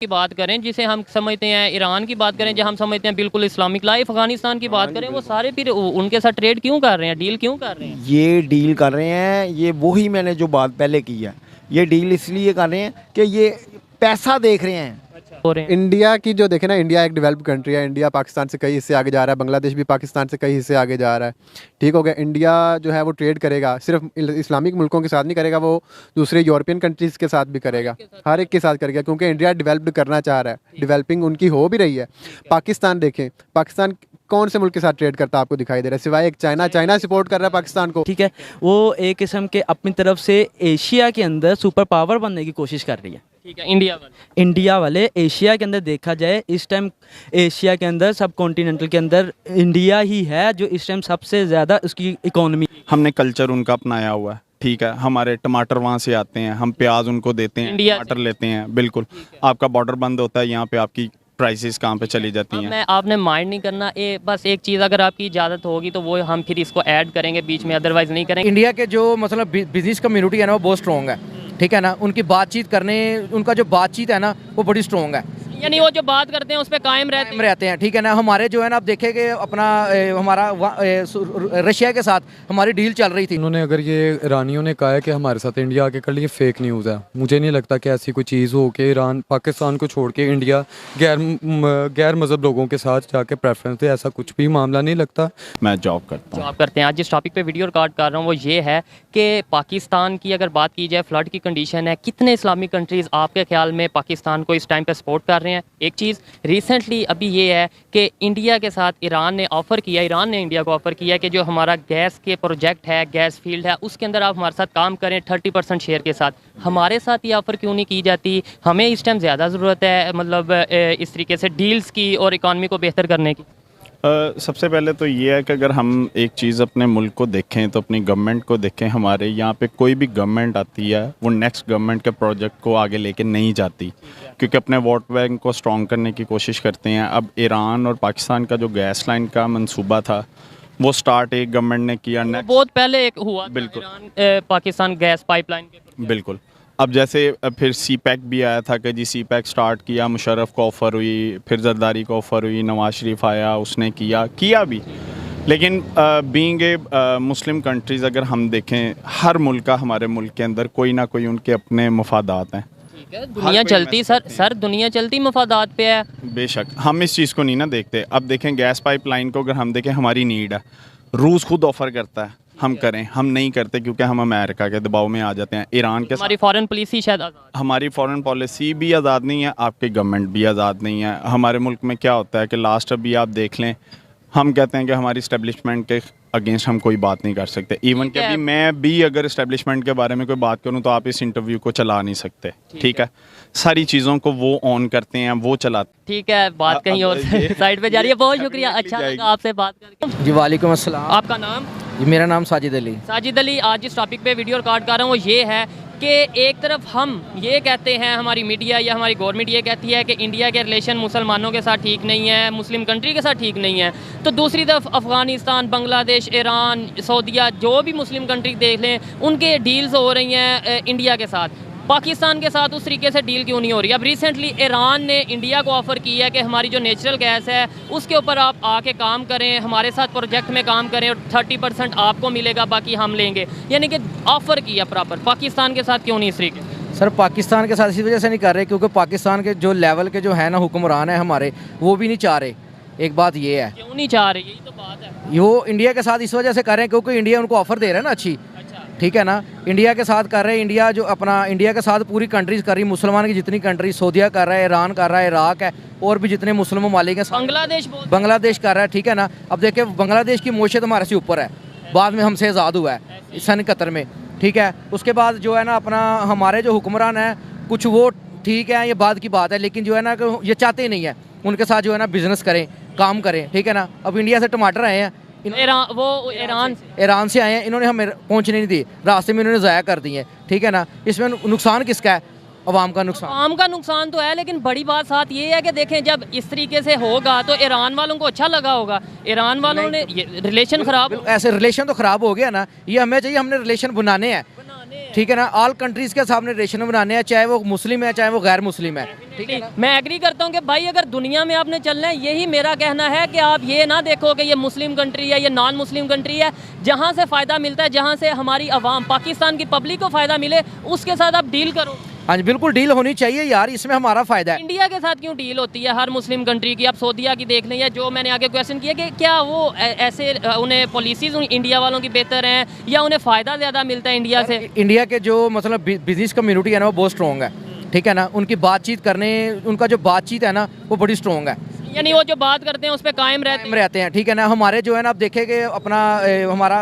की बात करें जिसे हम समझते हैं, ईरान की बात करें जो हम समझते हैं बिल्कुल इस्लामिक लाइफ, अफगानिस्तान की बात करें वो सारे फिर उनके साथ ट्रेड क्यों कर रहे हैं, डील क्यों कर रहे हैं? ये डील कर रहे हैं, ये वही मैंने जो बात पहले की है, ये डील इसलिए कर रहे हैं कि ये पैसा देख रहे हैं। हो रहे हैं। इंडिया की जो देखे ना, इंडिया एक डेवलप्ड कंट्री है। इंडिया पाकिस्तान से कई हिस्से आगे जा रहा है, बांग्लादेश भी पाकिस्तान से कई हिस्से आगे जा रहा है। ठीक हो गया। इंडिया जो है वो ट्रेड करेगा, सिर्फ इस्लामिक मुल्कों के साथ नहीं करेगा, वो दूसरे यूरोपियन कंट्रीज़ के साथ भी करेगा, हर एक के साथ करेगा, क्योंकि इंडिया डेवलप्ड करना चाह रहा है, डेवलपिंग उनकी हो भी रही है। पाकिस्तान देखें, पाकिस्तान कौन से मुल्क के साथ ट्रेड करता आपको दिखाई दे रहा है, सिवाय एक चाइना। चाइना सपोर्ट कर रहा है पाकिस्तान को। ठीक है, वो एक किस्म के अपनी तरफ से एशिया के अंदर सुपर पावर बनने की कोशिश कर रही है। ठीक है, इंडिया वाले एशिया के अंदर देखा जाए इस टाइम, एशिया के अंदर सब कॉन्टिनेंटल के अंदर इंडिया ही है जो इस टाइम सबसे ज़्यादा उसकी इकोनॉमी। हमने कल्चर उनका अपनाया हुआ है। ठीक है, हमारे टमाटर वहाँ से आते हैं, हम प्याज उनको देते हैं, टमाटर लेते हैं। बिल्कुल, आपका बॉर्डर बंद होता है, यहाँ पे आपकी प्राइसेस कहाँ पे चली जाती हैं। मैं आपने माइंड नहीं करना, बस एक चीज़ अगर आपकी इजाज़त होगी तो वो हम फिर इसको ऐड करेंगे बीच में, अदरवाइज नहीं करेंगे। इंडिया के जो मतलब बिजनेस कम्युनिटी है ना वो बहुत स्ट्रॉन्ग है। ठीक है ना, उनकी बातचीत करने, उनका जो बातचीत है ना वो बड़ी स्ट्रॉन्ग है, यानी वो जो बात करते हैं उस पर कायम रहते हैं। ठीक है ना, हमारे जो है ना, अब देखे कि अपना हमारा रशिया के साथ हमारी डील चल रही थी। उन्होंने अगर ये ईरानियों ने कहा है कि हमारे साथ इंडिया आके कर लिए, फेक न्यूज़ है। मुझे नहीं लगता कि ऐसी कोई चीज़ हो कि ईरान पाकिस्तान को छोड़ के इंडिया गैर मज़हब लोगों के साथ जाके प्रेफरेंस दे, ऐसा कुछ भी मामला नहीं लगता। मैं जॉब करता हूँ। जॉब करते हैं। आज जिस टॉपिक पे वीडियो रिकॉर्ड कर रहा हूँ वो ये है कि पाकिस्तान की अगर बात की जाए, फ्लड की कंडीशन है, कितने इस्लामिक कंट्रीज़ आपके ख्याल में पाकिस्तान को इस टाइम पे सपोर्ट कर रहे हैं? एक चीज़ रिसेंटली अभी ये है कि इंडिया के साथ ईरान ने इंडिया को ऑफ़र किया कि जो हमारा गैस के प्रोजेक्ट है, गैस फील्ड है, उसके अंदर आप हमारे साथ काम करें 30% शेयर के साथ। हमारे साथ ये ऑफ़र क्यों नहीं की जाती? हमें इस टाइम ज़्यादा ज़रूरत है मतलब इस तरीके से डील्स की और इकॉनमी को बेहतर करने की। सबसे पहले तो ये है कि अगर हम एक चीज़ अपने मुल्क को देखें तो अपनी गवर्नमेंट को देखें। हमारे यहाँ पे कोई भी गवर्नमेंट आती है वो नेक्स्ट गवर्नमेंट के प्रोजेक्ट को आगे लेके नहीं जाती, क्योंकि अपने वोट बैंक को स्ट्रॉन्ग करने की कोशिश करते हैं। अब ईरान और पाकिस्तान का जो गैस लाइन का मंसूबा था वो स्टार्ट एक गवर्नमेंट ने किया, बहुत पहले एक हुआ बिल्कुल ईरान पाकिस्तान गैस पाइपलाइन के। बिल्कुल। अब जैसे फिर सी पैक भी आया था कि जी सी पैक स्टार्ट किया, मुशर्रफ को ऑफ़र हुई, फिर जरदारी को ऑफ़र हुई, नवाज शरीफ आया, उसने किया भी। लेकिन बीइंग ए मुस्लिम कंट्रीज़ अगर हम देखें, हर मुल्क का हमारे मुल्क के अंदर कोई ना कोई उनके अपने मफादात हैं। ठीक है, दुनिया चलती सर दुनिया चलती मफादात पे है। बेशक हम इस चीज़ को नहीं ना देखते। अब देखें गैस पाइपलाइन को अगर हम देखें, हमारी नीड है, रूस खुद ऑफ़र करता है हम करें, हम नहीं करते क्योंकि हम अमेरिका के दबाव में आ जाते हैं। ईरान के हमारी फॉरेन पॉलिसी शायद हमारी फॉरेन पॉलिसी भी आज़ाद नहीं है, आपकी गवर्नमेंट भी आज़ाद नहीं है। हमारे मुल्क में क्या होता है कि लास्ट अभी आप देख लें, हम कहते हैं कि हमारी इस्टेब्लिशमेंट के अगेंस्ट हम कोई बात नहीं कर सकते। इवन कि अभी मैं भी अगर इस्टेब्लिशमेंट के बारे में कोई बात करूं तो आप इस इंटरव्यू को चला नहीं सकते। ठीक है, सारी चीज़ों को वो ऑन करते हैं, वो चलाते। ठीक है, बात कहीं और साइड पे जा रही है। बहुत शुक्रिया, अच्छा लगा आपसे बात करके। जी वालेकुम अस्सलाम। आपका नाम? मेरा नाम साजिद अली। साजिद अली, आज जिस टॉपिक पे वीडियो रिकॉर्ड कर रहा हूँ वो ये है कि एक तरफ हम ये कहते हैं, हमारी मीडिया या हमारी गवर्नमेंट ये कहती है कि इंडिया के रिलेशन मुसलमानों के साथ ठीक नहीं है, मुस्लिम कंट्री के साथ ठीक नहीं है, तो दूसरी तरफ अफ़गानिस्तान, बांग्लादेश, ईरान, सऊदीया, जो भी मुस्लिम कंट्री देख लें, उनके डील्स हो रही हैं इंडिया के साथ। पाकिस्तान के साथ उस तरीके से डील क्यों नहीं हो रही? अब रिसेंटली ईरान ने इंडिया को ऑफ़र किया है कि हमारी जो नेचुरल गैस है उसके ऊपर आप आके काम करें, हमारे साथ प्रोजेक्ट में काम करें और 30% आपको मिलेगा, बाकी हम लेंगे। यानी कि ऑफ़र किया प्रॉपर। पाकिस्तान के साथ क्यों नहीं इस तरीके? सर पाकिस्तान के साथ इस वजह से नहीं कर रहे क्योंकि पाकिस्तान के जो लेवल के जो है ना हुक्मरान है हमारे, वो भी नहीं चाह रहे। एक बात ये है। क्यों नहीं चाह रहे? यही तो बात है। वो इंडिया के साथ इस वजह से कर रहे हैं क्योंकि इंडिया उनको ऑफ़र दे रहा है ना अच्छी। ठीक है ना, इंडिया के साथ कर रहे हैं। इंडिया जो अपना इंडिया के साथ पूरी कंट्रीज कर रही है, मुसलमान की जितनी कंट्री, सऊदीया कर रहा है, ईरान कर रहा है, इराक है, और भी जितने मुस्लिम ममालिक हैं, बांग्लादेश कर रहा है। ठीक है ना, अब देखिए बांग्लादेश की मोशत हमारे से ऊपर है, बाद में हमसे आज़ाद हुआ है सन 71 में। ठीक है, उसके बाद जो है ना अपना हमारे जो हुक्मरान हैं कुछ वो ठीक है, ये बाद की बात है, लेकिन जो है ना ये चाहते ही नहीं है उनके साथ जो है ना बिज़नेस करें, काम करें। ठीक है ना, अब इंडिया से टमाटर आए हैं, ईरान से आए हैं, इन्होंने हमें पहुंचने नहीं दी, रास्ते में इन्होंने ज़ाया कर दिए। ठीक है ना, इसमें नुकसान किसका है? अवाम का नुकसान। अवाम का नुकसान तो है, लेकिन बड़ी बात साथ ये है कि देखें जब इस तरीके से होगा तो ईरान वालों को अच्छा लगा होगा। ईरान वालों ने रिलेशन ख़राब, ऐसे रिलेशन तो ख़राब हो गया ना, ये हमें चाहिए, हमने रिलेशन बनाने हैं। ठीक है ना, ऑल कंट्रीज़ के सामने रिलेशन बनाने हैं, चाहे वो मुस्लिम है चाहे वो गैर मुस्लिम है, ठीक है ना। मैं एग्री करता हूँ कि भाई अगर दुनिया में आपने चलना है, यही मेरा कहना है कि आप ये ना देखो कि ये मुस्लिम कंट्री है, ये नॉन मुस्लिम कंट्री है। जहाँ से फ़ायदा मिलता है, जहाँ से हमारी आवाम, पाकिस्तान की पब्लिक को फ़ायदा मिले, उसके साथ आप डील करो। हाँ जी, बिल्कुल डील होनी चाहिए यार, इसमें हमारा फ़ायदा है। इंडिया के साथ क्यों डील होती है हर मुस्लिम कंट्री की? आप सऊदीया की देख लें, या जो मैंने आगे क्वेश्चन किया कि क्या वो ऐसे उन्हें पॉलिसीज़ इंडिया वालों की बेहतर हैं, या उन्हें फ़ायदा ज़्यादा मिलता है इंडिया से? इंडिया के जो मतलब बिजनेस कम्युनिटी है ना, वो बहुत स्ट्रॉन्ग है, ठीक है ना। उनकी बातचीत करने, उनका जो बातचीत है ना, वो बड़ी स्ट्रॉन्ग है, यानी वो जो बात करते हैं उस पर कायम रहते हैं, ठीक है ना। हमारे जो है ना, आप देखेंगे अपना हमारा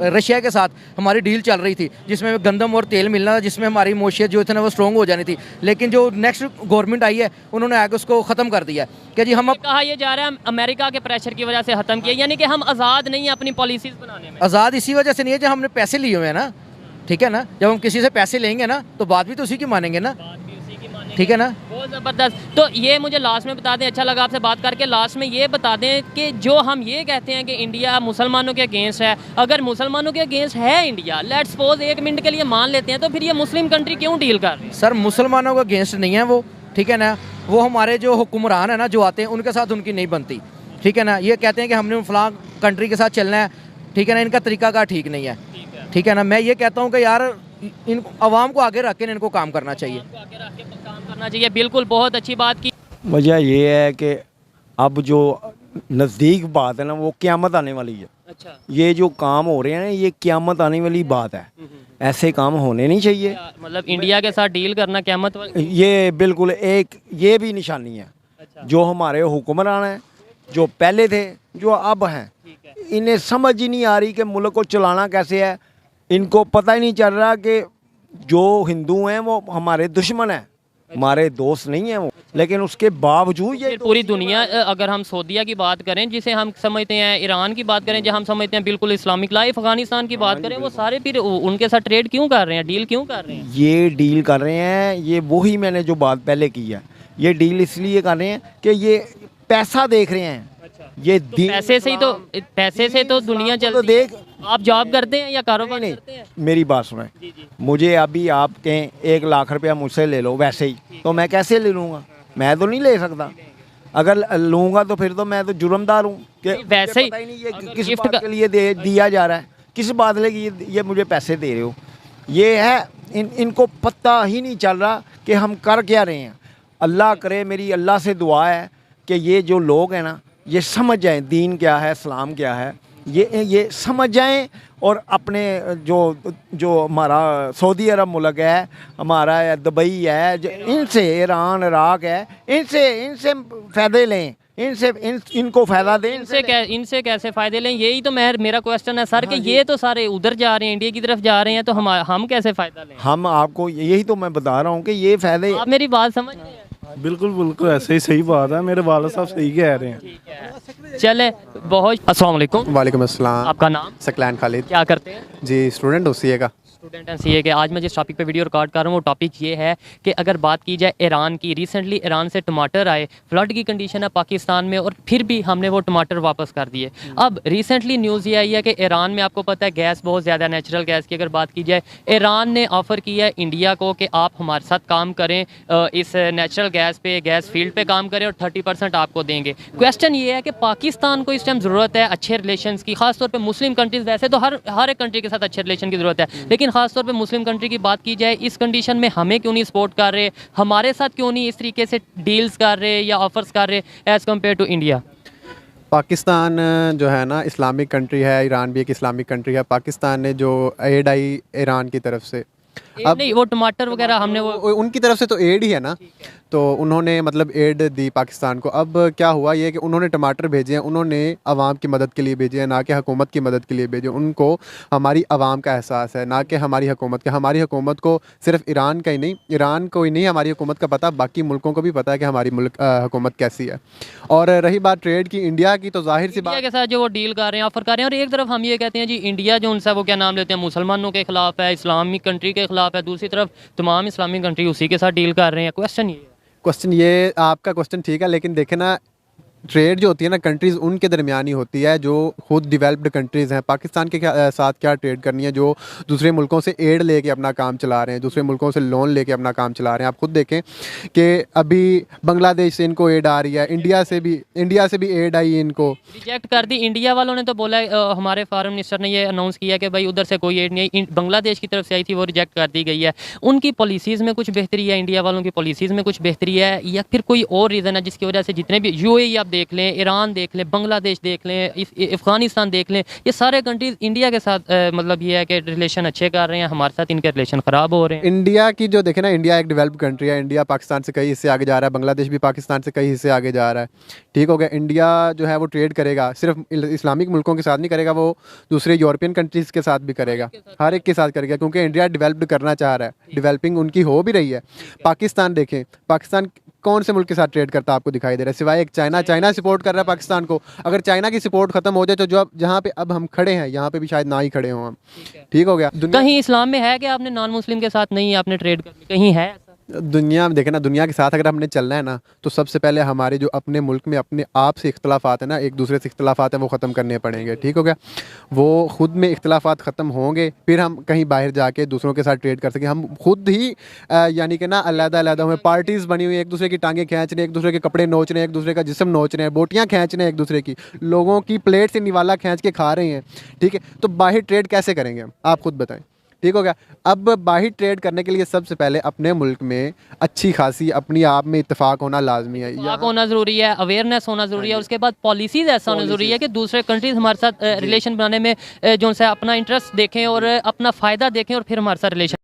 रशिया के साथ हमारी डील चल रही थी, जिसमें गंदम और तेल मिलना था, जिसमें हमारी मोशियत जो थी ना वो स्ट्रॉन्ग हो जानी थी। लेकिन जो नेक्स्ट गवर्नमेंट आई है, उन्होंने आगे उसको ख़त्म कर दिया कि जी हम कहा यह जा रहा है अमेरिका के प्रेशर की वजह से ख़त्म किया, यानी कि हम आज़ाद नहीं है अपनी पॉलिसीज़ बनाने में। आज़ाद इसी वजह से नहीं है जब हमने पैसे लिए हुए हैं ना, ठीक है ना। जब हम किसी से पैसे लेंगे ना, तो बात भी तो उसी की मानेंगे ना, ठीक है ना। बहुत ज़बरदस्त। तो ये मुझे लास्ट में बता दें, अच्छा लगा आपसे बात करके, लास्ट में ये बता दें कि जो हम ये कहते हैं कि इंडिया मुसलमानों के अगेंस्ट है, अगर मुसलमानों के अगेंस्ट है इंडिया, लेट्स सपोज एक मिनट के लिए मान लेते हैं, तो फिर ये मुस्लिम कंट्री क्यों डील कर रही है? सर मुसलमानों के अगेंस्ट नहीं है वो, ठीक है ना। वो हमारे जो हुक्मरान है ना, जो आते हैं, उनके साथ उनकी नहीं बनती, ठीक है ना। ये कहते हैं कि हमने फलां कंट्री के साथ चलना है, ठीक है ना, इनका तरीका का ठीक नहीं है, ठीक है ना। मैं ये कहता हूँ कि यार इन आवाम को आगे रख के इनको काम करना चाहिए, काम करना चाहिए। बिल्कुल, बहुत अच्छी बात की। वजह ये है कि अब जो नज़दीक बात है ना, वो क़यामत आने वाली है। अच्छा, ये जो काम हो रहे हैं ना, ये क़यामत आने वाली बात है, ऐसे काम होने नहीं चाहिए। मतलब इंडिया के साथ डील करना क़यामत ये बिल्कुल एक ये भी निशानी है। जो हमारे हुक्मरान हैं, जो पहले थे, जो अब हैं, इन्हें समझ ही नहीं आ रही कि मुल्क को चलाना कैसे है। इनको पता ही नहीं चल रहा कि जो हिंदू हैं वो हमारे दुश्मन हैं, हमारे दोस्त नहीं हैं वो। लेकिन उसके बावजूद ये पूरी दुनिया, अगर हम सऊदीया की बात करें, जिसे हम समझते हैं, ईरान की बात करें, जो हम समझते हैं बिल्कुल इस्लामिक लाइफ, अफगानिस्तान की बात करें, वो सारे फिर उनके साथ ट्रेड क्यों कर रहे हैं, डील क्यों कर रहे हैं? ये डील कर रहे हैं, ये वही मैंने जो बात पहले की है, ये डील इसलिए कर रहे हैं कि ये पैसा देख रहे हैं। ये तो पैसे से तो दुनिया चलती तो देख, आप जॉब करते हैं या कारोबार नहीं, करते हैं? मेरी बात सुने। मुझे अभी आप कहें 1 लाख रुपया मुझसे ले लो वैसे ही, तो मैं कैसे ले लूँगा? मैं तो नहीं ले सकता। अगर लूँगा तो फिर तो मैं तो जुर्मदार हूँ कि वैसे ही पता ही नहीं ये किस बात के लिए दिया जा रहा है, किस बादले की ये मुझे पैसे दे रहे हो। ये है इनको पता ही नहीं चल रहा कि हम कर क्या रहे हैं। अल्लाह करे, मेरी अल्लाह से दुआ है कि ये जो लोग हैं ना, ये समझ जाएं दीन क्या है, इस्लाम क्या है, ये समझ जाएं और अपने जो हमारा सऊदी अरब मुल्क है, हमारा दुबई है, इनसे, ईरान, इराक है, इनसे फ़ायदे लें, इनको फ़ायदा दें। इनसे कैसे फ़ायदे लें? यही तो मेरा क्वेश्चन है सर, कि ये तो सारे उधर जा रहे हैं, इंडिया की तरफ जा रहे हैं, तो हम कैसे फ़ायदा लें? हम आपको यही तो मैं बता रहा हूँ कि ये फ़ायदे। आप मेरी बात समझ रहे हैं? बिल्कुल बिल्कुल ऐसे ही सही बात है, मेरे वाला साहब सही कह रहे हैं। चले, बहुत अस्सलाम वालेकुम। वालेकुम अस्सलाम। आपका नाम? सकलैन खालिद। क्या करते हैं? जी, स्टूडेंट हो सीए का। स्टूडेंट हैं सीए के। आज मैं जिस टॉपिक पे वीडियो रिकॉर्ड कर रहा हूँ, वो टॉपिक ये है कि अगर बात की जाए ईरान की, रिसेंटली ईरान से टमाटर आए, फ्लड की कंडीशन है पाकिस्तान में, और फिर भी हमने वो टमाटर वापस कर दिए। अब रिसेंटली न्यूज़ ये आई है कि ईरान में, आपको पता है गैस बहुत ज़्यादा, नेचुरल गैस की अगर बात की जाए, ईरान ने ऑफ़र किया है इंडिया को कि आप हमारे साथ काम करें, इस नेचुरल गैस पे, गैस फील्ड पे काम करें, और 30% आपको देंगे। क्वेश्चन ये है कि पाकिस्तान को इस टाइम ज़रूरत है अच्छे रिलेशंस की, खासतौर पर मुस्लिम कंट्रीज़, वैसे तो हर एक कंट्री के साथ अच्छे रिलेशन की ज़रूरत है, लेकिन खासतौर पे मुस्लिम कंट्री की बात की जाए, इस कंडीशन में हमें क्यों नहीं सपोर्ट कर रहे, हमारे साथ क्यों नहीं इस तरीके से डील्स कर रहे या ऑफर्स कर रहे as compare to India? Pakistan जो है ना, इस्लामिक कंट्री है, ईरान भी एक इस्लामिक कंट्री है। पाकिस्तान ने जो एड आई ईरान की तरफ से, अब नहीं, वो टमाटर वगैरह हमने वो उनकी तरफ से तो एड ही है ना, तो उन्होंने मतलब एड दी पाकिस्तान को। अब क्या हुआ ये कि उन्होंने टमाटर भेजे हैं, उन्होंने आवाम की मदद के लिए भेजे हैं, ना कि हुकूमत की मदद के लिए भेजे। उनको हमारी आवाम का एहसास है, ना कि हमारी हुकूमत का। हमारी हुकूमत को सिर्फ ईरान का ही नहीं, ईरान को ही नहीं, हमारी हुकूमत का पता, बाकी मुल्कों को भी पता है कि हमारी हुकूमत कैसी है। और रही बात ट्रेड की, इंडिया की, तो जाहिर सी बात, इंडिया के साथ जो वो डील कर रहे हैं, ऑफर कर रहे हैं, और एक तरफ हम ये कहते हैं जी इंडिया जो उनसे वो क्या नाम लेते हैं, मुसलमानों के खिलाफ है, इस्लामिक कंट्री के खिलाफ है, दूसरी तरफ तमाम इस्लामिक कंट्री उसी के साथ डील कर रहे हैं। क्वेश्चन ये आपका क्वेश्चन ठीक है, लेकिन देखे ना, ट्रेड जो होती है ना कंट्रीज़ उनके दरमियान ही होती है, जो खुद डेवलप्ड कंट्रीज़ हैं। पाकिस्तान के साथ क्या ट्रेड करनी है, जो दूसरे मुल्कों से एड लेके अपना काम चला रहे हैं, दूसरे मुल्कों से लोन लेके अपना काम चला रहे हैं। आप खुद देखें कि अभी बांग्लादेश से इनको एड आ रही है, इंडिया से भी एड आई इनको। रिजेक्ट कर दी इंडिया वालों ने, तो बोला हमारे फॉरेन मिनिस्टर ने ये अनाउंस किया कि भाई उधर से कोई एड नहीं आई, बांग्लादेश की तरफ से आई थी, वो रिजेक्ट कर दी गई है। उनकी पॉलिसीज़ में कुछ बेहतरी है, इंडिया वालों की पॉलिसीज़ में कुछ बेहतरी है, या फिर कोई और रीज़न है जिसकी वजह से जितने भी यूएई आप देख लें, ईरान देख लें, बांग्लादेश देख लें, अफ़गानिस्तान देख लें, ये सारे कंट्रीज़ इंडिया के साथ मतलब ये है कि रिलेशन अच्छे कर रहे हैं, हमारे साथ इनके रिलेशन ख़राब हो रहे हैं। इंडिया की जो देखें ना, इंडिया एक डेवलप्ड कंट्री है, इंडिया पाकिस्तान से कई हिस्से आगे जा रहा है, बांग्लादेश भी पाकिस्तान से कई हिस्से आगे जा रहा है। ठीक हो गया। इंडिया जो है वो ट्रेड करेगा, सिर्फ इस्लामिक मुल्कों के साथ नहीं करेगा, वो दूसरे यूरोपियन कंट्रीज़ के साथ भी करेगा, हर एक के साथ करेगा, क्योंकि इंडिया डेवलप्ड करना चाह रहा है, डेवलपिंग उनकी हो भी रही है। पाकिस्तान देखें, पाकिस्तान कौन से मुल्क के साथ ट्रेड करता आपको दिखाई दे रहा है, सिवाय एक चाइना सपोर्ट कर रहा है पाकिस्तान को। अगर चाइना की सपोर्ट खत्म हो जाए तो जो जहाँ पे अब हम खड़े हैं, यहाँ पे भी शायद ना ही खड़े हों हम। ठीक हो गया। कहीं इस्लाम में है कि आपने नॉन मुस्लिम के साथ नहीं आपने ट्रेड करनी, कहीं है ऐसा? दुनिया में देखें ना, दुनिया के साथ अगर हमने चलना है ना, तो सबसे पहले हमारे जो अपने मुल्क में अपने आप से इख्तलाफात है ना, एक दूसरे से इख्तलाफात है, वो ख़त्म करने पड़ेंगे। ठीक हो गया। वो खुद में इख्तलाफात ख़त्म होंगे, फिर हम कहीं बाहर जाके दूसरों के साथ ट्रेड कर सकें। हम खुद ही यानी कि ना अलग-अलग हमें पार्टीज़ बनी हुई है, एक दूसरे की टांगें खींच रहे हैं, एक दूसरे के कपड़े नोच रहे हैं, एक दूसरे का जिस्म नोच रहे हैं, बोटियाँ खींच रहे हैं एक दूसरे की, लोगों की प्लेट से निवाला खींच के खा रहे हैं। ठीक है, तो बाहर ट्रेड कैसे करेंगे हम, आप खुद बताएं। ठीक हो गया। अब बाहर ट्रेड करने के लिए सबसे पहले अपने मुल्क में अच्छी खासी अपनी आप में इत्तेफाक होना लाजमी है, इत्तेफाक होना ज़रूरी है, अवेयरनेस होना ज़रूरी है, उसके बाद पॉलिसीज़ ऐसा होना ज़रूरी है कि दूसरे कंट्रीज़ हमारे साथ रिलेशन बनाने में जो है अपना इंटरेस्ट देखें और अपना फ़ायदा देखें और फिर हमारे साथ रिलेशन